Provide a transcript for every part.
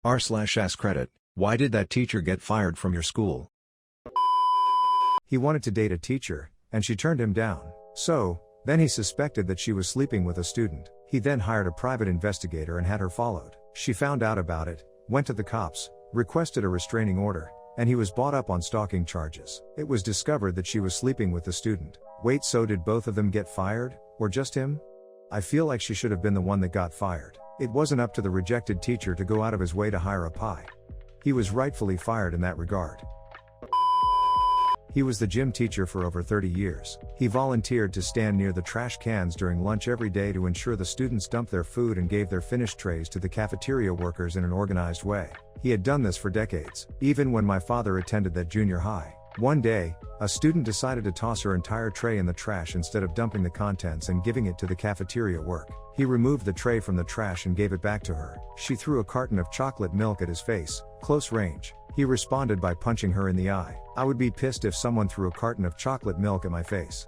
r/Askreddit, why did that teacher get fired from your school? He wanted to date a teacher, and she turned him down. Then he suspected that she was sleeping with a student. He then hired a private investigator and had her followed. She found out about it, went to the cops, requested a restraining order, and he was brought up on stalking charges. It was discovered that she was sleeping with the student. Wait, so did both of them get fired, or just him? I feel like she should have been the one that got fired. It wasn't up to the rejected teacher to go out of his way to hire a pie. He was rightfully fired in that regard. He was the gym teacher for over 30 years. He volunteered to stand near the trash cans during lunch every day to ensure the students dumped their food and gave their finished trays to the cafeteria workers in an organized way. He had done this for decades, even when my father attended that junior high. One day, a student decided to toss her entire tray in the trash instead of dumping the contents and giving it to the cafeteria work. He removed the tray from the trash and gave it back to her. She threw a carton of chocolate milk at his face, close range. He responded by punching her in the eye. I would be pissed if someone threw a carton of chocolate milk at my face.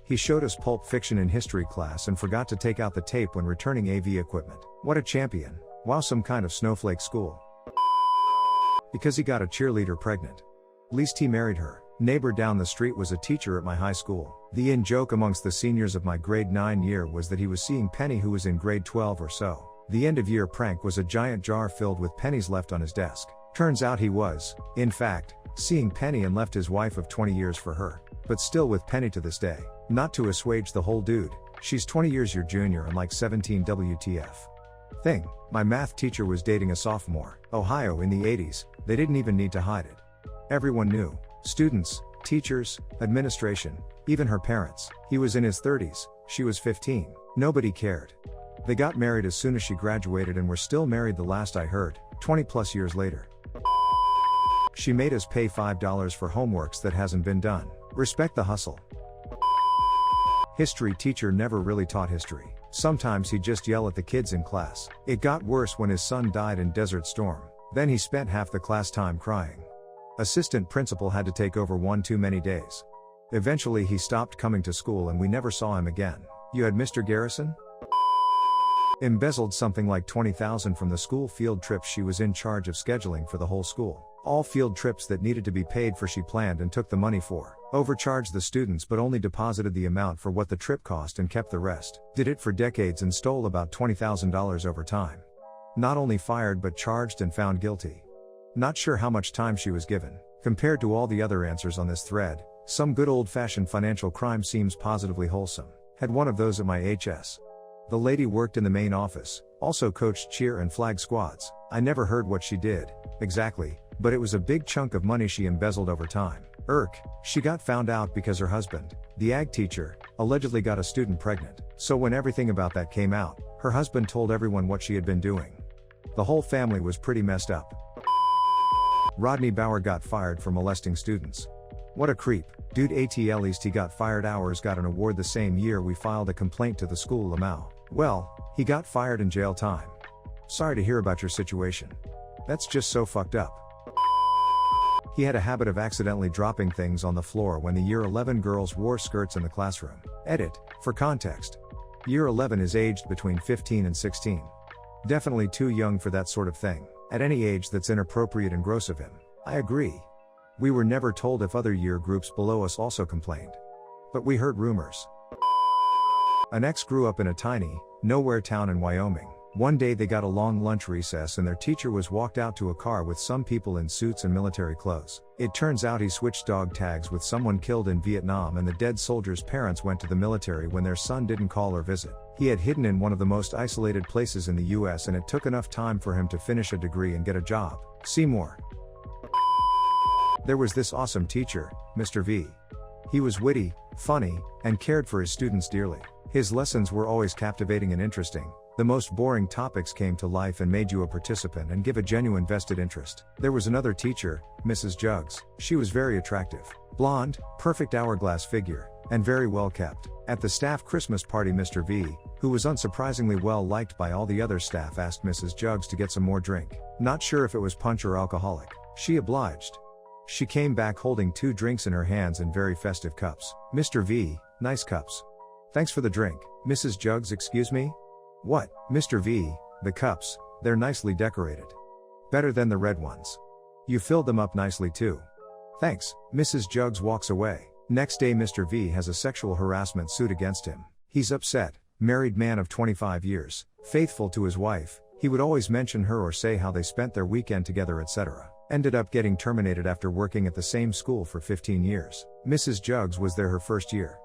He showed us Pulp Fiction in history class and forgot to take out the tape when returning AV equipment. What a champion. Wow, some kind of snowflake school. Because he got a cheerleader pregnant. Least he married her. Neighbor down the street was a teacher at my high school. The in-joke amongst the seniors of my grade 9 year was that he was seeing Penny, who was in grade 12 or so. The end-of-year prank was a giant jar filled with pennies left on his desk. Turns out he was, in fact, seeing Penny and left his wife of 20 years for her. But still with Penny to this day. Not to assuage the whole dude, she's 20 years your junior and like 17 WTF. Thing, my math teacher was dating a sophomore. Ohio in the 80s, they didn't even need to hide it. Everyone knew. Students, teachers, administration, even her parents. He was in his 30s, she was 15. Nobody cared. They got married as soon as she graduated and were still married the last I heard, 20 plus years later. She made us pay $5 for homeworks that hasn't been done. Respect the hustle. History teacher never really taught history. Sometimes he'd just yell at the kids in class. It got worse when his son died in Desert Storm. Then he spent half the class time crying. Assistant principal had to take over one too many days. Eventually he stopped coming to school and we never saw him again. You had Mr. Garrison? Embezzled something like $20,000 from the school field trips she was in charge of scheduling for the whole school. All field trips that needed to be paid for she planned and took the money for. Overcharged the students but only deposited the amount for what the trip cost and kept the rest. Did it for decades and stole about $20,000 over time. Not only fired but charged and found guilty. Not sure how much time she was given. Compared to all the other answers on this thread, some good old-fashioned financial crime seems positively wholesome. Had one of those at my HS. The lady worked in the main office, also coached cheer and flag squads. I never heard what she did, exactly, but it was a big chunk of money she embezzled over time. She got found out because her husband, the ag teacher, allegedly got a student pregnant. So when everything about that came out, her husband told everyone what she had been doing. The whole family was pretty messed up. Rodney Bauer got fired for molesting students. What a creep. Dude, at least he got fired. Ours got an award the same year we filed a complaint to the school. Lamau. Well, he got fired and jail time. Sorry to hear about your situation. That's just so fucked up. He had a habit of accidentally dropping things on the floor when the year 11 girls wore skirts in the classroom. Edit, for context. Year 11 is aged between 15 and 16. Definitely too young for that sort of thing. At any age that's inappropriate and gross of him. I agree. We were never told if other year groups below us also complained. But we heard rumors. An ex grew up in a tiny, nowhere town in Wyoming. One day they got a long lunch recess and their teacher was walked out to a car with some people in suits and military clothes. It turns out he switched dog tags with someone killed in Vietnam and the dead soldier's parents went to the military when their son didn't call or visit. He had hidden in one of the most isolated places in the US and it took enough time for him to finish a degree and get a job. See more. There was this awesome teacher, Mr. V. He was witty, funny, and cared for his students dearly. His lessons were always captivating and interesting. The most boring topics came to life and made you a participant and give a genuine vested interest. There was another teacher, Mrs. Jugs. She was very attractive. Blonde, perfect hourglass figure, and very well kept. At the staff Christmas party, Mr. V, who was unsurprisingly well liked by all the other staff, asked Mrs. Jugs to get some more drink. Not sure if it was punch or alcoholic. She obliged. She came back holding 2 drinks in her hands in very festive cups. Mr. V, nice cups. Thanks for the drink. Mrs. Jugs, excuse me? What, Mr. V, the cups, They're nicely decorated. Better than the red ones. You filled them up nicely too. Thanks. Mrs. Jugs walks away. Next day Mr. V has a sexual harassment suit against him. He's upset. Married man of 25 years, faithful to his wife, he would always mention her or say how they spent their weekend together, etc. Ended up getting terminated after working at the same school for 15 years. Mrs. Jugs was there her first year.